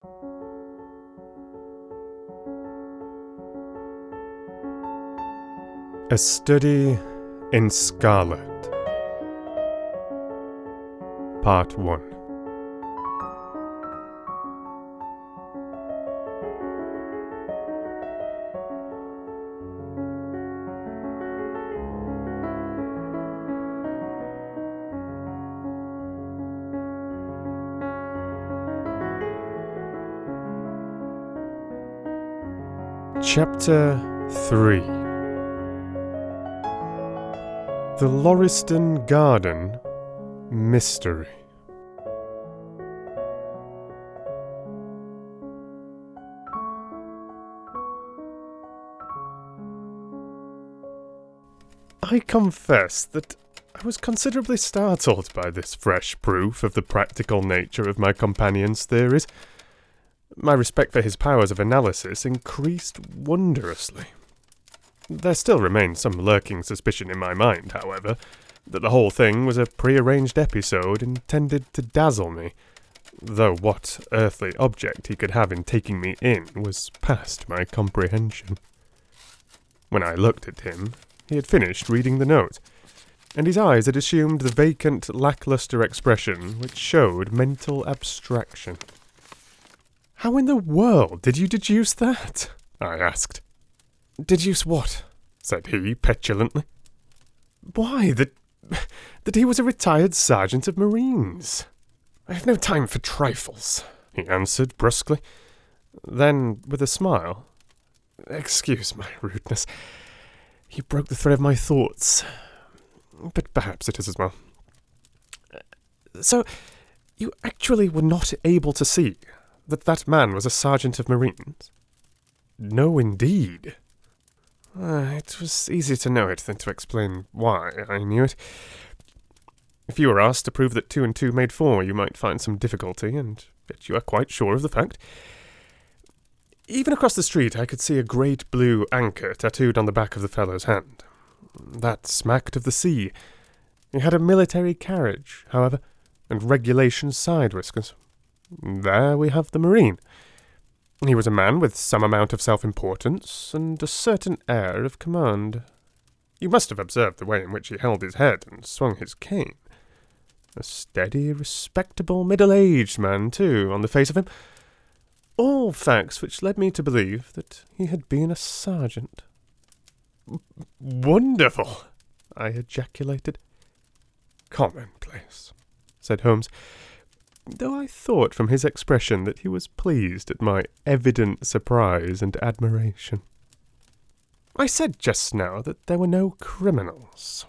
A Study in Scarlet, Part 1. Chapter 3. The Lauriston Garden Mystery. I confess that I was considerably startled by this fresh proof of the practical nature of my companion's theories. My respect for his powers of analysis increased wondrously. There still remained some lurking suspicion in my mind, however, that the whole thing was a prearranged episode intended to dazzle me, though what earthly object he could have in taking me in was past my comprehension. When I looked at him, he had finished reading the note, and his eyes had assumed the vacant, lacklustre expression which showed mental abstraction. "How in the world did you deduce that?" I asked. "Deduce what?" said he, petulantly. "Why, that he was a retired sergeant of Marines." "I have no time for trifles," he answered brusquely. Then, with a smile, "Excuse my rudeness. You broke the thread of my thoughts, but perhaps it is as well. So, you actually were not able to see that man was a sergeant of Marines?" "No, indeed." "It was easier to know it than to explain why I knew it. If you were asked to prove that 2 and 2 made 4, you might find some difficulty, and yet you are quite sure of the fact. Even across the street I could see a great blue anchor tattooed on the back of the fellow's hand. That smacked of the sea. He had a military carriage, however, and regulation side whiskers. There we have the Marine. He was a man with some amount of self-importance and a certain air of command. You must have observed the way in which he held his head and swung his cane. A steady, respectable, middle-aged man, too, on the face of him. All facts which led me to believe that he had been a sergeant." "Wonderful!" I ejaculated. "Commonplace," said Holmes, though I thought from his expression that he was pleased at my evident surprise and admiration. "I said just now that there were no criminals.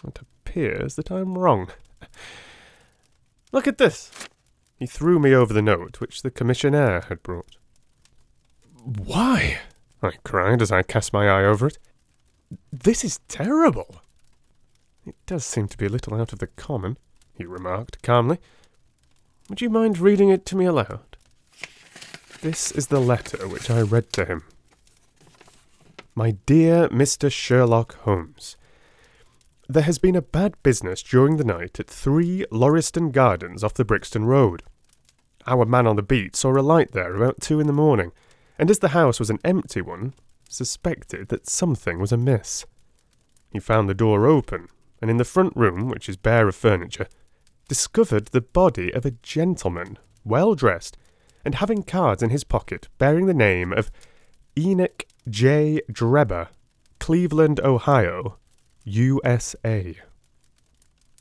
It appears that I am wrong. Look at this." He threw me over the note which the commissionaire had brought. "Why," I cried as I cast my eye over it, "this is terrible." "It does seem to be a little out of the common," he remarked calmly. "Would you mind reading it to me aloud?" This is the letter which I read to him. "My dear Mr. Sherlock Holmes, there has been a bad business during the night at 3 Lauriston Gardens off the Brixton Road. Our man on the beat saw a light there about 2 in the morning, and as the house was an empty one, suspected that something was amiss. He found the door open, and in the front room, which is bare of furniture, discovered the body of a gentleman, well dressed, and having cards in his pocket bearing the name of Enoch J. Drebber, Cleveland, Ohio, USA.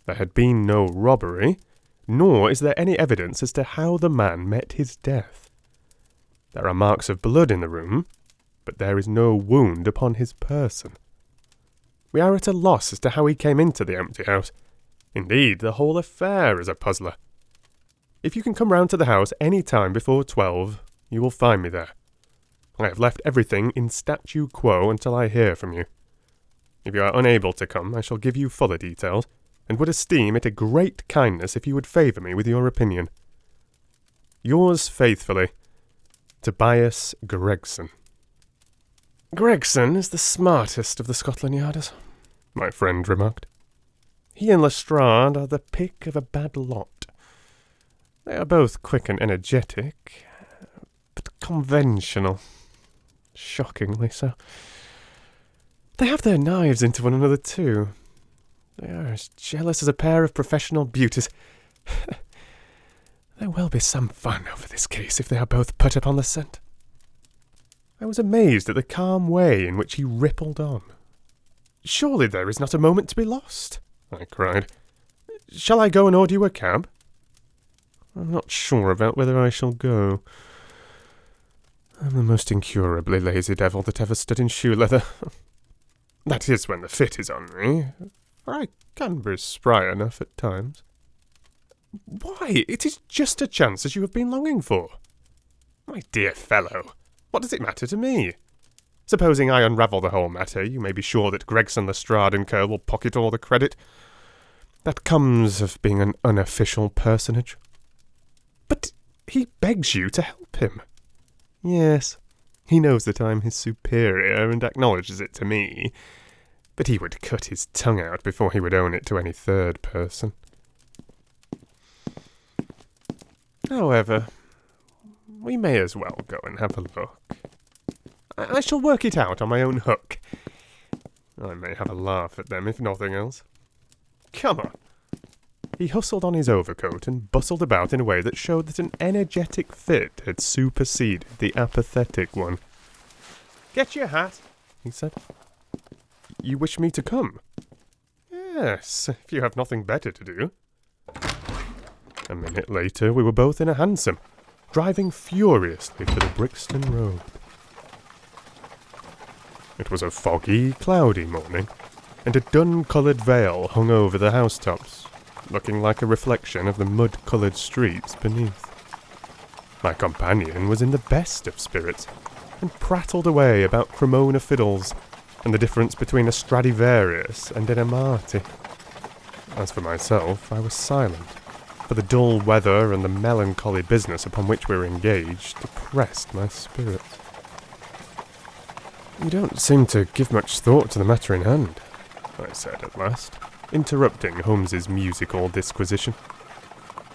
There had been no robbery, nor is there any evidence as to how the man met his death. There are marks of blood in the room, but there is no wound upon his person. We are at a loss as to how he came into the empty house. Indeed, the whole affair is a puzzler. If you can come round to the house any time before 12, you will find me there. I have left everything in statu quo until I hear from you. If you are unable to come, I shall give you fuller details, and would esteem it a great kindness if you would favour me with your opinion. Yours faithfully, Tobias Gregson." "Gregson is the smartest of the Scotland Yarders," my friend remarked. "He and Lestrade are the pick of a bad lot. They are both quick and energetic, conventional. Shockingly so. They have their knives into one another too. They are as jealous as a pair of professional beauties. There will be some fun over this case if they are both put upon the scent. I was amazed at the calm way in which he rippled on. "Surely there is not a moment to be lost," I cried. "Shall I go and order you a cab?" "I'm not sure about whether I shall go. I'm the most incurably lazy devil that ever stood in shoe leather. That is when the fit is on me, for I can be spry enough at times." "Why, it is just a chance as you have been longing for." "My dear fellow, what does it matter to me? Supposing I unravel the whole matter, you may be sure that Gregson, Lestrade and Co. will pocket all the credit. That comes of being an unofficial personage." "But he begs you to help him." "Yes, he knows that I'm his superior and acknowledges it to me, but he would cut his tongue out before he would own it to any third person. However, we may as well go and have a look. I shall work it out on my own hook. I may have a laugh at them, if nothing else. Come on." He hustled on his overcoat and bustled about in a way that showed that an energetic fit had superseded the apathetic one. "Get your hat," he said. "You wish me to come?" "Yes, if you have nothing better to do." A minute later we were both in a hansom, driving furiously for the Brixton Road. It was a foggy, cloudy morning, and a dun-coloured veil hung over the housetops, looking like a reflection of the mud-coloured streets beneath. My companion was in the best of spirits, and prattled away about Cremona fiddles, and the difference between a Stradivarius and an Amati. As for myself, I was silent, for the dull weather and the melancholy business upon which we were engaged depressed my spirits. "You don't seem to give much thought to the matter in hand," I said at last, interrupting Holmes's musical disquisition.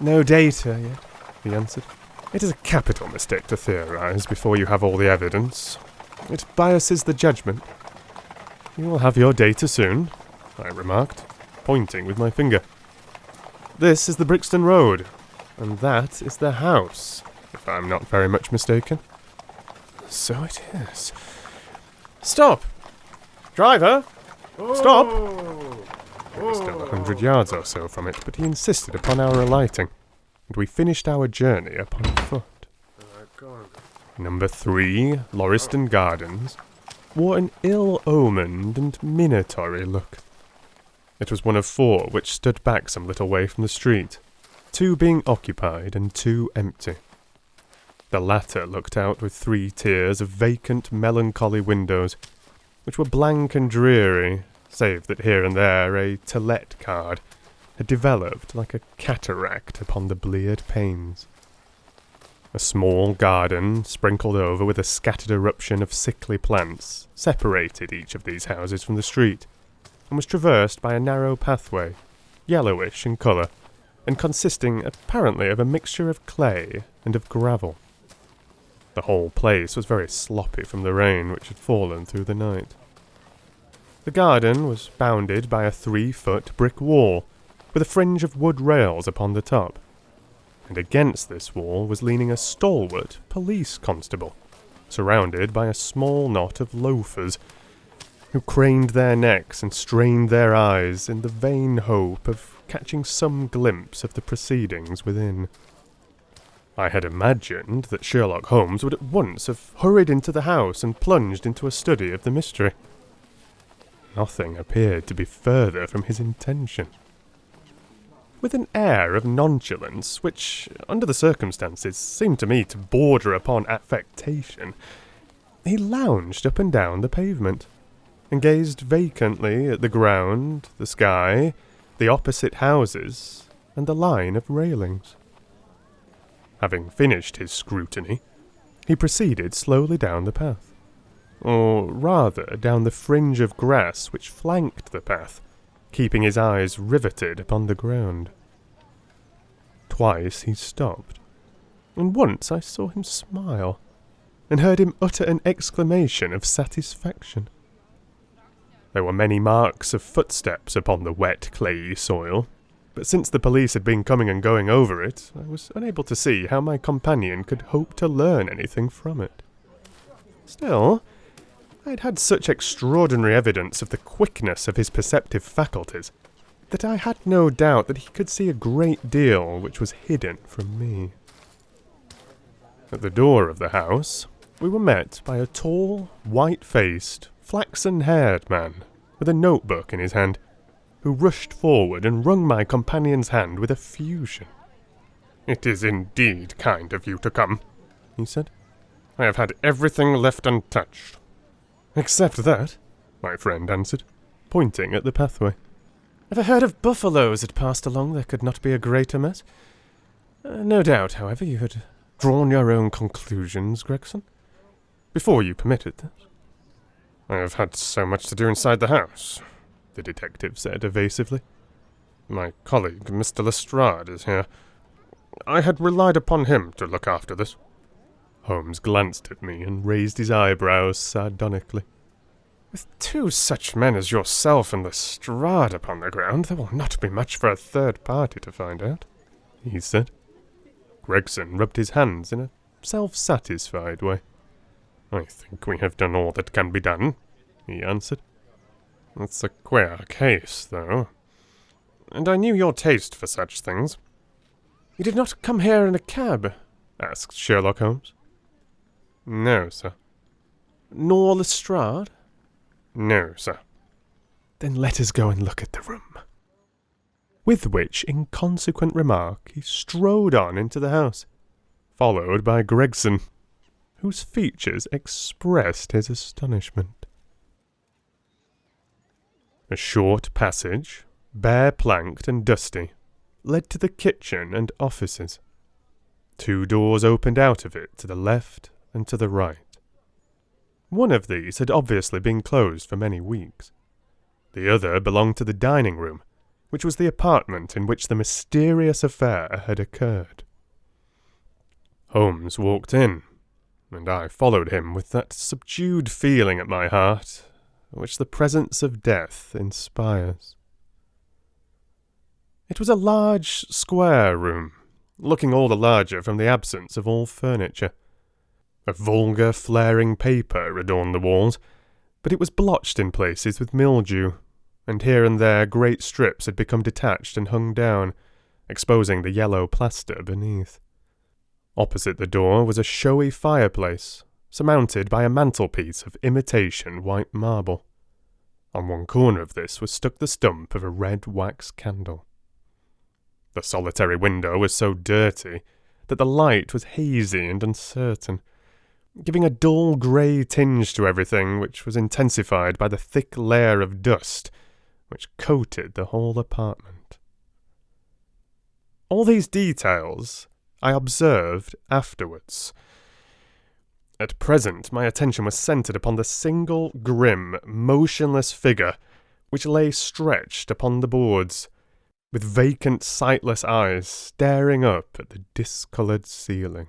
"No data yet," he answered. "It is a capital mistake to theorize before you have all the evidence. It biases the judgment." "You will have your data soon," I remarked, pointing with my finger. "This is the Brixton Road, and that is the house, if I'm not very much mistaken." "So it is. Stop! Driver! Stop!" We were still 100 yards or so from it, but he insisted upon our alighting, and we finished our journey upon foot. Number 3, Lauriston Gardens, wore an ill-omened and minatory look. It was one of 4 which stood back some little way from the street, 2 being occupied and 2 empty. The latter looked out with 3 tiers of vacant, melancholy windows, which were blank and dreary, save that here and there a "To Let" card had developed like a cataract upon the bleared panes. A small garden, sprinkled over with a scattered eruption of sickly plants, separated each of these houses from the street, and was traversed by a narrow pathway, yellowish in colour, and consisting apparently of a mixture of clay and of gravel. The whole place was very sloppy from the rain which had fallen through the night. The garden was bounded by a 3-foot brick wall, with a fringe of wood rails upon the top, and against this wall was leaning a stalwart police constable, surrounded by a small knot of loafers, who craned their necks and strained their eyes in the vain hope of catching some glimpse of the proceedings within. I had imagined that Sherlock Holmes would at once have hurried into the house and plunged into a study of the mystery. Nothing appeared to be further from his intention. With an air of nonchalance, which, under the circumstances, seemed to me to border upon affectation, he lounged up and down the pavement, and gazed vacantly at the ground, the sky, the opposite houses, and the line of railings. Having finished his scrutiny, he proceeded slowly down the path, or rather down the fringe of grass which flanked the path, keeping his eyes riveted upon the ground. Twice he stopped, and once I saw him smile, and heard him utter an exclamation of satisfaction. There were many marks of footsteps upon the wet, clayey soil, but since the police had been coming and going over it, I was unable to see how my companion could hope to learn anything from it. Still, I had had such extraordinary evidence of the quickness of his perceptive faculties that I had no doubt that he could see a great deal which was hidden from me. At the door of the house, we were met by a tall, white-faced, flaxen-haired man with a notebook in his hand, who rushed forward and wrung my companion's hand with effusion. "It is indeed kind of you to come," he said. "I have had everything left untouched." "Except that," my friend answered, pointing at the pathway. "If I heard of buffaloes had passed along, there could not be a greater mess. No doubt, however, you had drawn your own conclusions, Gregson, before you permitted this." "I have had so much to do inside the house," the detective said evasively. "My colleague, Mr. Lestrade, is here. I had relied upon him to look after this." Holmes glanced at me and raised his eyebrows sardonically. "With two such men as yourself and Lestrade upon the ground, there will not be much for a third party to find out," he said. Gregson rubbed his hands in a self-satisfied way. "I think we have done all that can be done," he answered. "It's a queer case, though. And I knew your taste for such things." "You did not come here in a cab?" asked Sherlock Holmes. "No, sir." "Nor Lestrade?" "No, sir." "Then let us go and look at the room." With which inconsequent remark he strode on into the house, followed by Gregson, whose features expressed his astonishment. A short passage, bare-planked and dusty, led to the kitchen and offices. 2 doors opened out of it to the left and to the right. One of these had obviously been closed for many weeks. The other belonged to the dining room, which was the apartment in which the mysterious affair had occurred. Holmes walked in, and I followed him with that subdued feeling at my heart which the presence of death inspires. It was a large, square room, looking all the larger from the absence of all furniture. A vulgar, flaring paper adorned the walls, but it was blotched in places with mildew, and here and there great strips had become detached and hung down, exposing the yellow plaster beneath. Opposite the door was a showy fireplace, surmounted by a mantelpiece of imitation white marble. On one corner of this was stuck the stump of a red wax candle. The solitary window was so dirty that the light was hazy and uncertain, giving a dull grey tinge to everything, which was intensified by the thick layer of dust which coated the whole apartment. All these details I observed afterwards. At present my attention was centred upon the single, grim, motionless figure which lay stretched upon the boards, with vacant, sightless eyes staring up at the discoloured ceiling.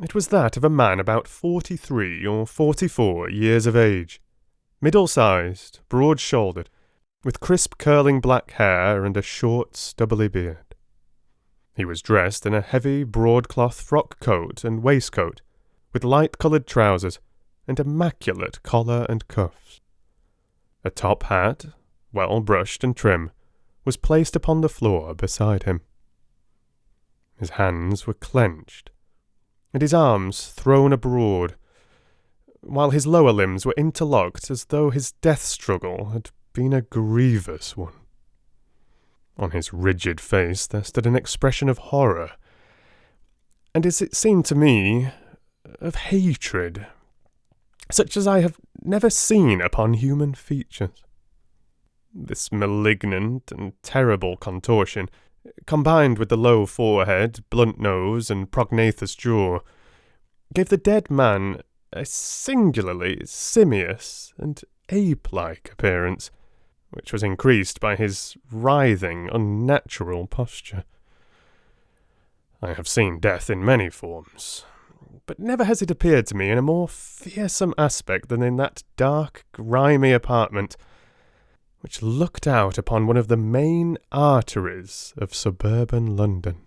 It was that of a man about 43 or 44 years of age, middle-sized, broad-shouldered, with crisp curling black hair and a short, stubbly beard. He was dressed in a heavy broadcloth frock coat and waistcoat, with light-coloured trousers and immaculate collar and cuffs. A top hat, well brushed and trim, was placed upon the floor beside him. His hands were clenched, and his arms thrown abroad, while his lower limbs were interlocked as though his death struggle had been a grievous one. On his rigid face there stood an expression of horror, and as it seemed to me, of hatred, such as I have never seen upon human features. This malignant and terrible contortion, combined with the low forehead, blunt nose, and prognathous jaw, gave the dead man a singularly simious and ape-like appearance, which was increased by his writhing, unnatural posture. I have seen death in many forms, but never has it appeared to me in a more fearsome aspect than in that dark, grimy apartment, which looked out upon one of the main arteries of suburban London.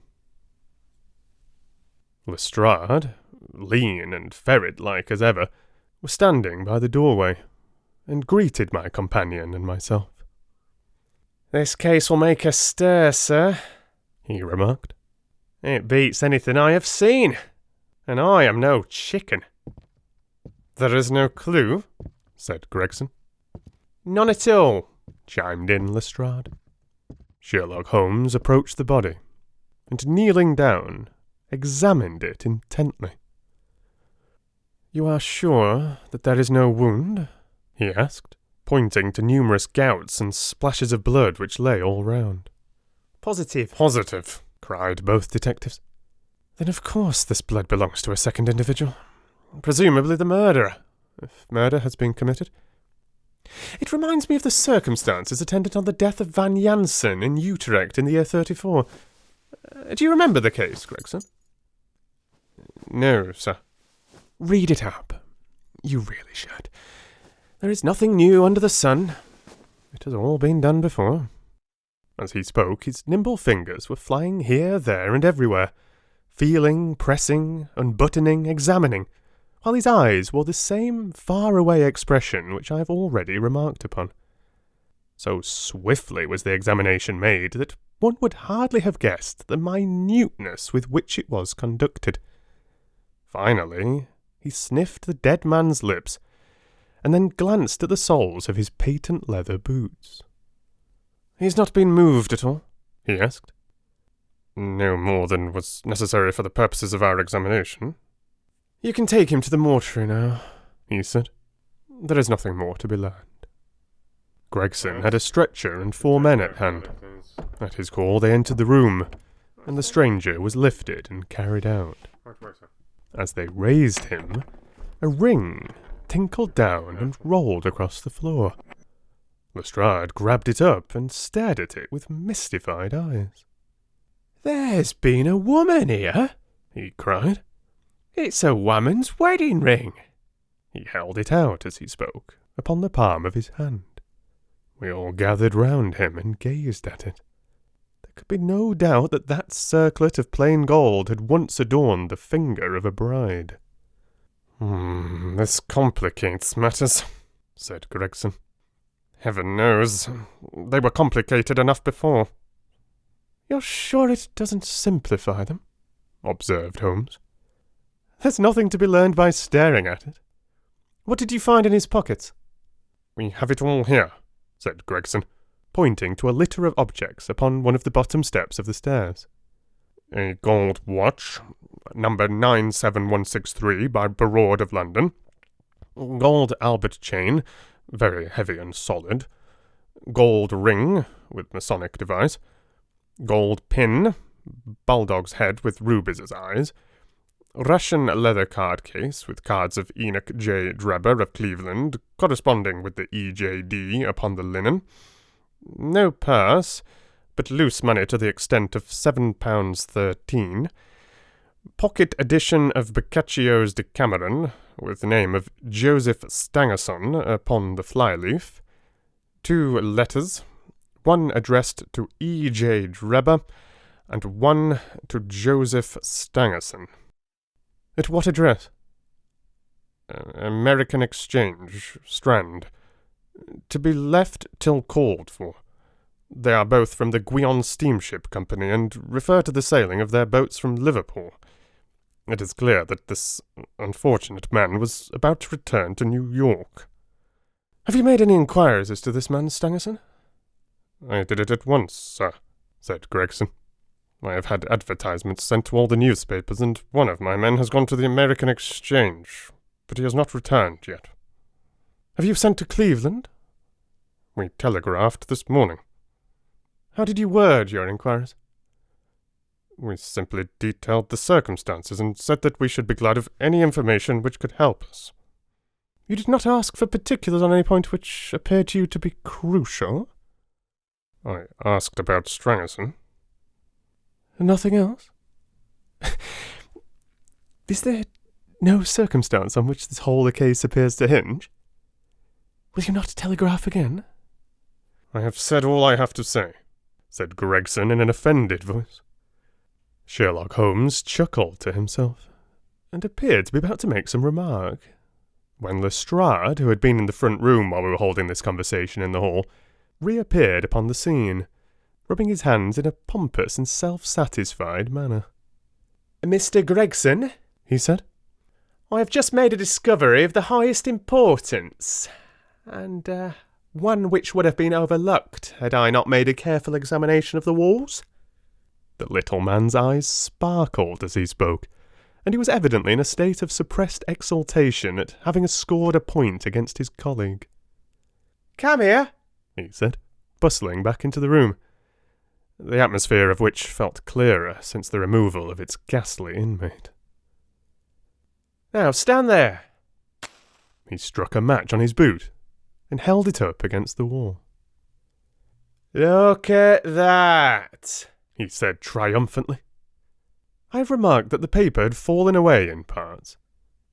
Lestrade, lean and ferret-like as ever, was standing by the doorway, and greeted my companion and myself. "This case will make a stir, sir," he remarked. "It beats anything I have seen, and I am no chicken." "There is no clue?" said Gregson. "None at all," chimed in Lestrade. Sherlock Holmes approached the body, and kneeling down, examined it intently. "You are sure that there is no wound?" he asked, pointing to numerous gouts and splashes of blood which lay all round. "Positive." "Positive," cried both detectives. "Then of course this blood belongs to a second individual, presumably the murderer, if murder has been committed. It reminds me of the circumstances attendant on the death of Van Jansen in Utrecht in the year 34. Do you remember the case, Gregson?" "No, sir." "Read it up. You really should. There is nothing new under the sun. It has all been done before." As he spoke, his nimble fingers were flying here, there, and everywhere, feeling, pressing, unbuttoning, examining, while his eyes wore the same far-away expression which I have already remarked upon. So swiftly was the examination made that one would hardly have guessed the minuteness with which it was conducted. Finally, he sniffed the dead man's lips, and then glanced at the soles of his patent leather boots. "He has not been moved at all?" he asked. "No more than was necessary for the purposes of our examination." "You can take him to the mortuary now," he said. "There is nothing more to be learned." Gregson had a stretcher and 4 men at hand. At his call they entered the room, and the stranger was lifted and carried out. As they raised him, a ring tinkled down and rolled across the floor. Lestrade grabbed it up and stared at it with mystified eyes. "There's been a woman here," he cried. "It's a woman's wedding ring." He held it out as he spoke, upon the palm of his hand. We all gathered round him and gazed at it. There could be no doubt that that circlet of plain gold had once adorned the finger of a bride. "This complicates matters," said Gregson. "Heaven knows, they were complicated enough before." "You're sure it doesn't simplify them?" observed Holmes. "There's nothing to be learned by staring at it. What did you find in his pockets?" "We have it all here," said Gregson, pointing to a litter of objects upon one of the bottom steps of the stairs. "A gold watch, number 97163 by Barrard of London. Gold Albert chain, very heavy and solid. Gold ring, with Masonic device. Gold pin, bulldog's head with rubies as eyes. Russian leather card case with cards of Enoch J. Drebber of Cleveland, corresponding with the EJD upon the linen. No purse, but loose money to the extent of £7.13. Pocket edition of Boccaccio's Decameron, with the name of Joseph Stangerson upon the flyleaf. 2 letters, one addressed to E.J. Drebber, and one to Joseph Stangerson." "At what address?" "American Exchange, Strand. To be left till called for. They are both from the Guion Steamship Company, and refer to the sailing of their boats from Liverpool. It is clear that this unfortunate man was about to return to New York." "Have you made any inquiries as to this man, Stangerson?" "I did it at once, sir," said Gregson. "I have had advertisements sent to all the newspapers, and one of my men has gone to the American Exchange, but he has not returned yet." "Have you sent to Cleveland?" "We telegraphed this morning." "How did you word your inquiries?" "We simply detailed the circumstances, and said that we should be glad of any information which could help us." "You did not ask for particulars on any point which appeared to you to be crucial?" "I asked about Stangerson." "Nothing else? Is there no circumstance on which this whole case appears to hinge? Will you not telegraph again?" "I have said all I have to say," said Gregson in an offended voice. Sherlock Holmes chuckled to himself, and appeared to be about to make some remark, when Lestrade, who had been in the front room while we were holding this conversation in the hall, reappeared upon the scene, rubbing his hands in a pompous and self-satisfied manner. "Mr. Gregson," he said, "I have just made a discovery of the highest importance, and one which would have been overlooked had I not made a careful examination of the walls." The little man's eyes sparkled as he spoke, and he was evidently in a state of suppressed exultation at having scored a point against his colleague. "Come here," he said, bustling back into the room, the atmosphere of which felt clearer since the removal of its ghastly inmate. "Now stand there." He struck a match on his boot and held it up against the wall. "Look at that," he said triumphantly. I have remarked that the paper had fallen away in parts.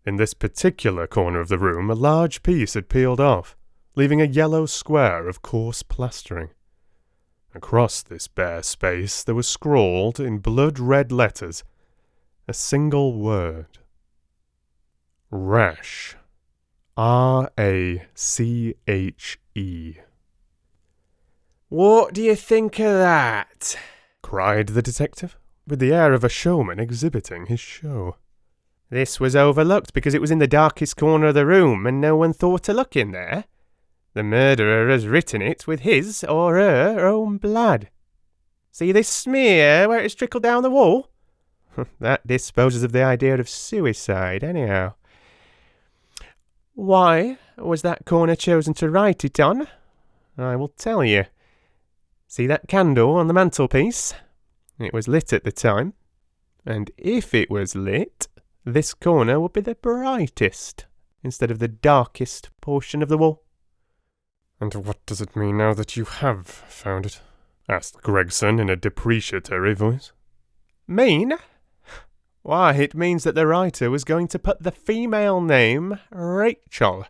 In this particular corner of the room, a large piece had peeled off, leaving a yellow square of coarse plastering. Across this bare space there was scrawled, in blood-red letters, a single word. Rache. R-A-C-H-E. "What do you think of that?" cried the detective, with the air of a showman exhibiting his show. "This was overlooked because it was in the darkest corner of the room, and no one thought to look in there. The murderer has written it with his or her own blood. See this smear where it's trickled down the wall? That disposes of the idea of suicide, anyhow. Why was that corner chosen to write it on? I will tell you. See that candle on the mantelpiece? It was lit at the time, and if it was lit, this corner would be the brightest, instead of the darkest portion of the wall." "And what does it mean now that you have found it?" asked Gregson in a depreciatory voice. "Mean? Why, it means that the writer was going to put the female name Rachel,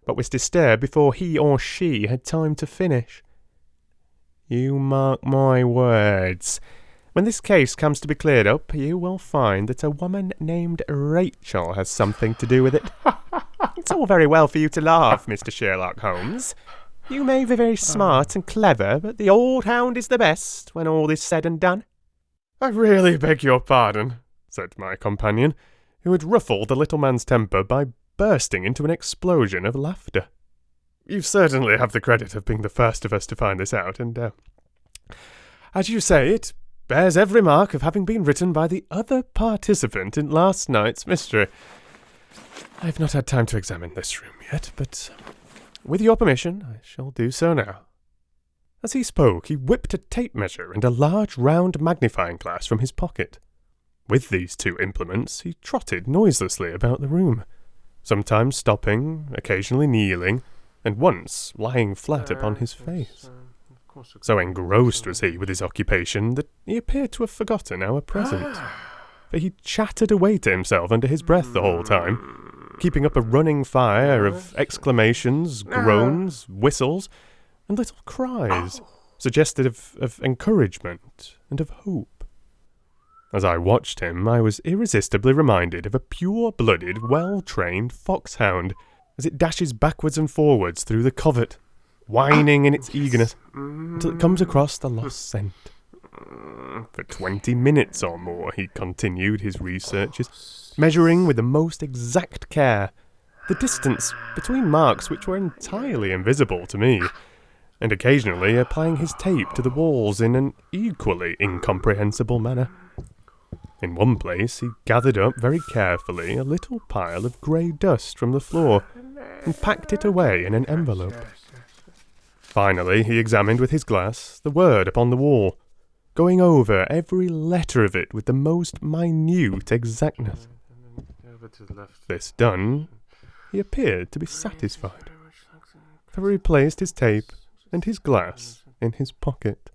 but was disturbed before he or she had time to finish. You mark my words. When this case comes to be cleared up, you will find that a woman named Rachel has something to do with it. It's all very well for you to laugh, Mr. Sherlock Holmes. You may be very smart and clever, but the old hound is the best when all is said and done." "I really beg your pardon," said my companion, who had ruffled the little man's temper by bursting into an explosion of laughter. "You certainly have the credit of being the first of us to find this out, and, as you say, it bears every mark of having been written by the other participant in last night's mystery. I have not had time to examine this room yet, but with your permission, I shall do so now." As he spoke, he whipped a tape measure and a large round magnifying glass from his pocket. With these two implements, he trotted noiselessly about the room, sometimes stopping, occasionally kneeling, and once lying flat upon his face. So engrossed was he with his occupation that he appeared to have forgotten our presence, for he chattered away to himself under his breath the whole time, keeping up a running fire of exclamations, groans, whistles, and little cries, suggestive of encouragement and of hope. As I watched him, I was irresistibly reminded of a pure-blooded, well-trained foxhound as it dashes backwards and forwards through the covert, whining in its eagerness, until it comes across the lost scent. For 20 minutes or more he continued his researches, measuring with the most exact care the distance between marks which were entirely invisible to me, and occasionally applying his tape to the walls in an equally incomprehensible manner. In one place he gathered up very carefully a little pile of grey dust from the floor and packed it away in an envelope. Finally he examined with his glass the word upon the wall, going over every letter of it with the most minute exactness. This done, he appeared to be satisfied, for he replaced his tape and his glass in his pocket.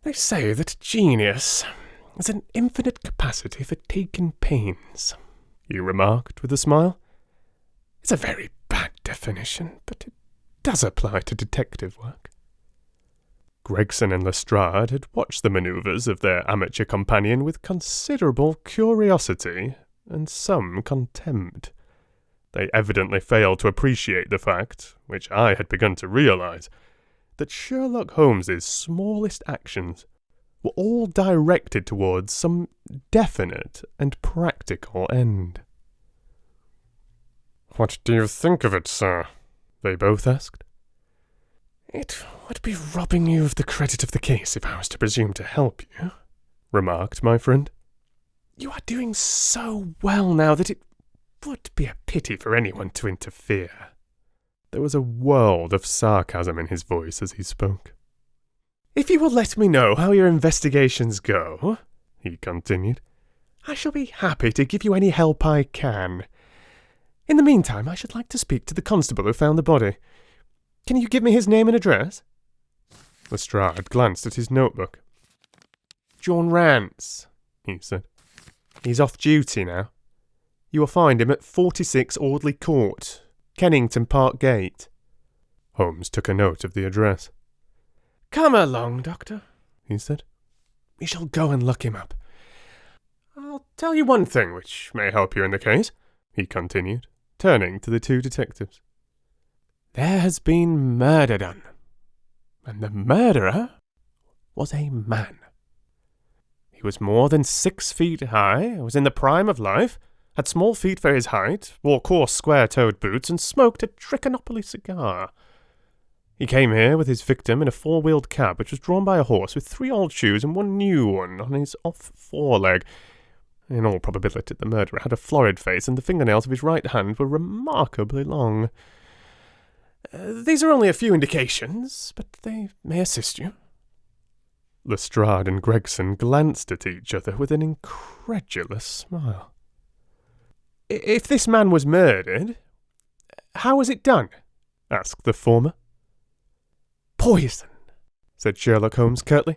They say that genius has an infinite capacity for taking pains, he remarked with a smile. It's a very bad definition, but it does apply to detective work. Gregson and Lestrade had watched the manoeuvres of their amateur companion with considerable curiosity and some contempt. They evidently failed to appreciate the fact, which I had begun to realise, that Sherlock Holmes's smallest actions were all directed towards some definite and practical end. "What do you think of it, sir?" they both asked. "It would be robbing you of the credit of the case if I was to presume to help you," remarked my friend. "You are doing so well now that it would be a pity for anyone to interfere." There was a world of sarcasm in his voice as he spoke. "If you will let me know how your investigations go," he continued, "I shall be happy to give you any help I can. In the meantime, I should like to speak to the constable who found the body. Can you give me his name and address?" Lestrade glanced at his notebook. "John Rance," he said. "He's off duty now. You will find him at 46 Audley Court, Kennington Park Gate." Holmes took a note of the address. "Come along, Doctor," he said. "We shall go and look him up. I'll tell you one thing which may help you in the case," he continued, turning to the two detectives. "There has been murder done, and the murderer was a man. He was more than 6 feet high, was in the prime of life, had small feet for his height, wore coarse square-toed boots, and smoked a Trichinopoly cigar. He came here with his victim in a 4-wheeled cab which was drawn by a horse with 3 old shoes and 1 new one on his off foreleg. In all probability the murderer had a florid face, and the fingernails of his right hand were remarkably long. These are only a few indications, but they may assist you." Lestrade and Gregson glanced at each other with an incredulous smile. "If this man was murdered, how was it done?" asked the former. "Poison," said Sherlock Holmes curtly,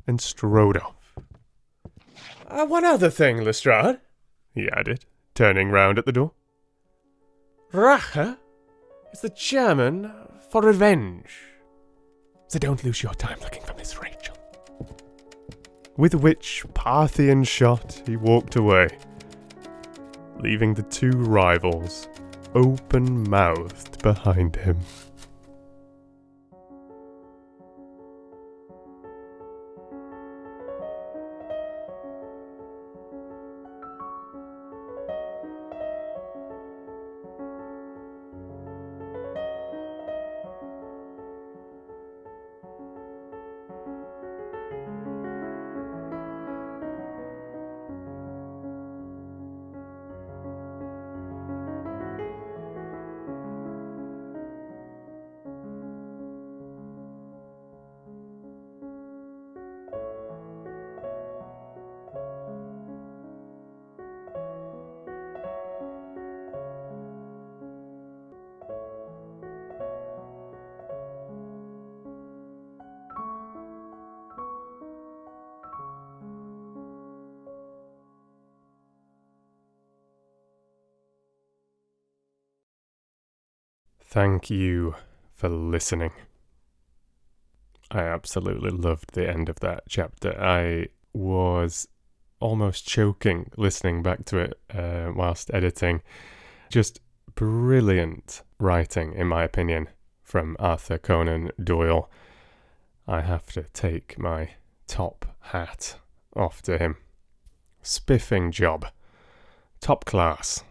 and strode off. "One other thing, Lestrade," he added, turning round at the door. "Rache is the German for revenge. So don't lose your time looking for Miss Rachel." With which Parthian shot he walked away, leaving the two rivals open-mouthed behind him. Thank you for listening. I absolutely loved the end of that chapter. I was almost choking listening back to it whilst editing. Just brilliant writing, in my opinion, from Arthur Conan Doyle. I have to take my top hat off to him. Spiffing job. Top class.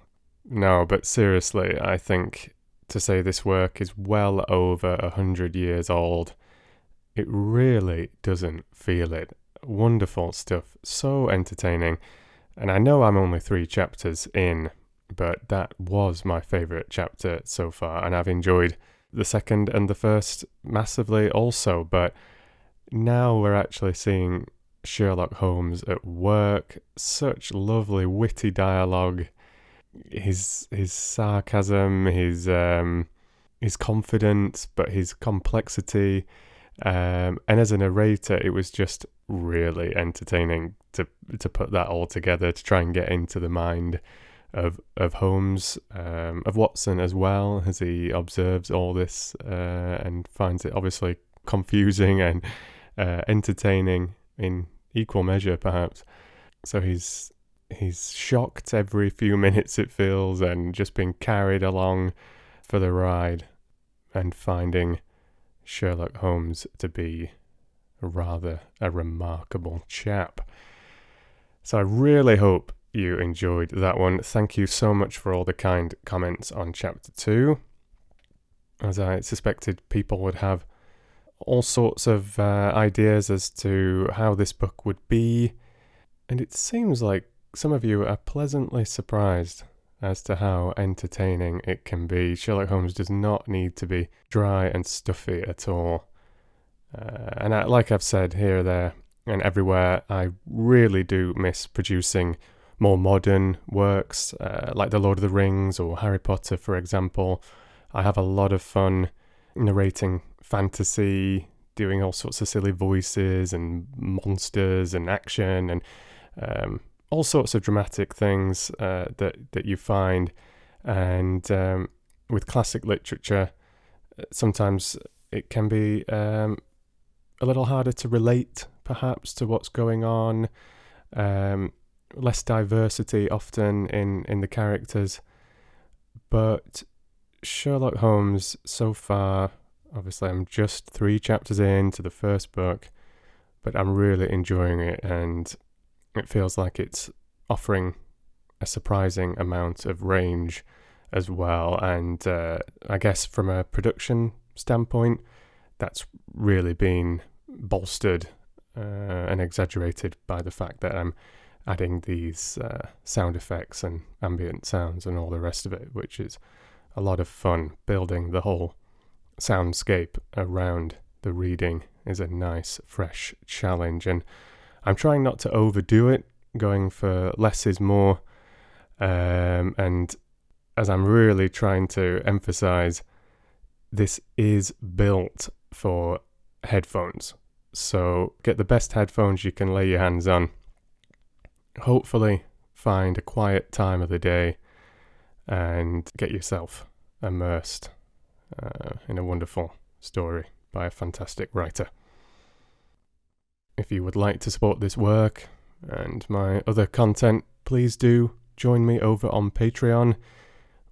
No, but seriously, I think to say this work is well over 100 years old, it really doesn't feel it. Wonderful stuff, so entertaining, and I know I'm only 3 chapters in, but that was my favourite chapter so far, and I've enjoyed the second and the first massively also, but now we're actually seeing Sherlock Holmes at work. Such lovely witty dialogue, his sarcasm, his confidence, but his complexity, And as a narrator, it was just really entertaining to put that all together, to try and get into the mind of Holmes, of Watson as well, as he observes all this and finds it obviously confusing and entertaining in equal measure, perhaps. So he's shocked every few minutes, it feels, and just being carried along for the ride and finding Sherlock Holmes to be rather a remarkable chap. So I really hope you enjoyed that one. Thank you so much for all the kind comments on chapter 2. As I suspected, people would have all sorts of ideas as to how this book would be, and it seems like some of you are pleasantly surprised as to how entertaining it can be. Sherlock Holmes does not need to be dry and stuffy at all. And like I've said here, there, and everywhere, I really do miss producing more modern works, like The Lord of the Rings or Harry Potter, for example. I have a lot of fun narrating fantasy, doing all sorts of silly voices and monsters and action and all sorts of dramatic things that you find. And with classic literature, sometimes it can be a little harder to relate, perhaps, to what's going on. Less diversity often in the characters. But Sherlock Holmes, so far, obviously I'm just 3 chapters into the first book, but I'm really enjoying it, and it feels like it's offering a surprising amount of range as well. And I guess from a production standpoint, that's really been bolstered and exaggerated by the fact that I'm adding these sound effects and ambient sounds and all the rest of it, which is a lot of fun. Building the whole soundscape around the reading is a nice, fresh challenge, and I'm trying not to overdo it, going for less is more, and as I'm really trying to emphasize, this is built for headphones. So get the best headphones you can lay your hands on. Hopefully find a quiet time of the day and get yourself immersed in a wonderful story by a fantastic writer. If you would like to support this work and my other content, please do join me over on Patreon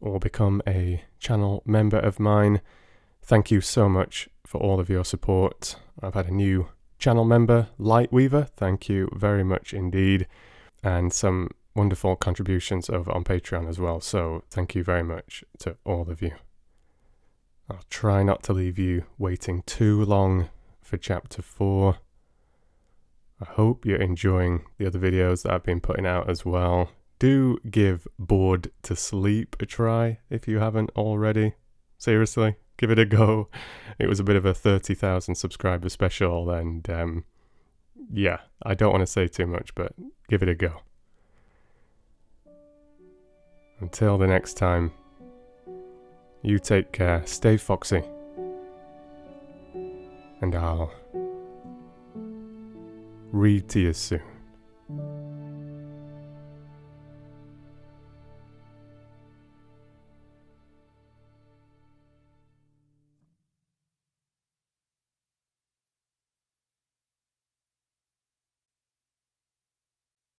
or become a channel member of mine. Thank you so much for all of your support. I've had a new channel member, Lightweaver. Thank you very much indeed. And some wonderful contributions over on Patreon as well. So thank you very much to all of you. I'll try not to leave you waiting too long for chapter 4. I hope you're enjoying the other videos that I've been putting out as well. Do give Bored to Sleep a try if you haven't already. Seriously, give it a go. It was a bit of a 30,000 subscriber special, and yeah, I don't want to say too much, but give it a go. Until the next time, you take care, stay foxy, and I'll read to you soon.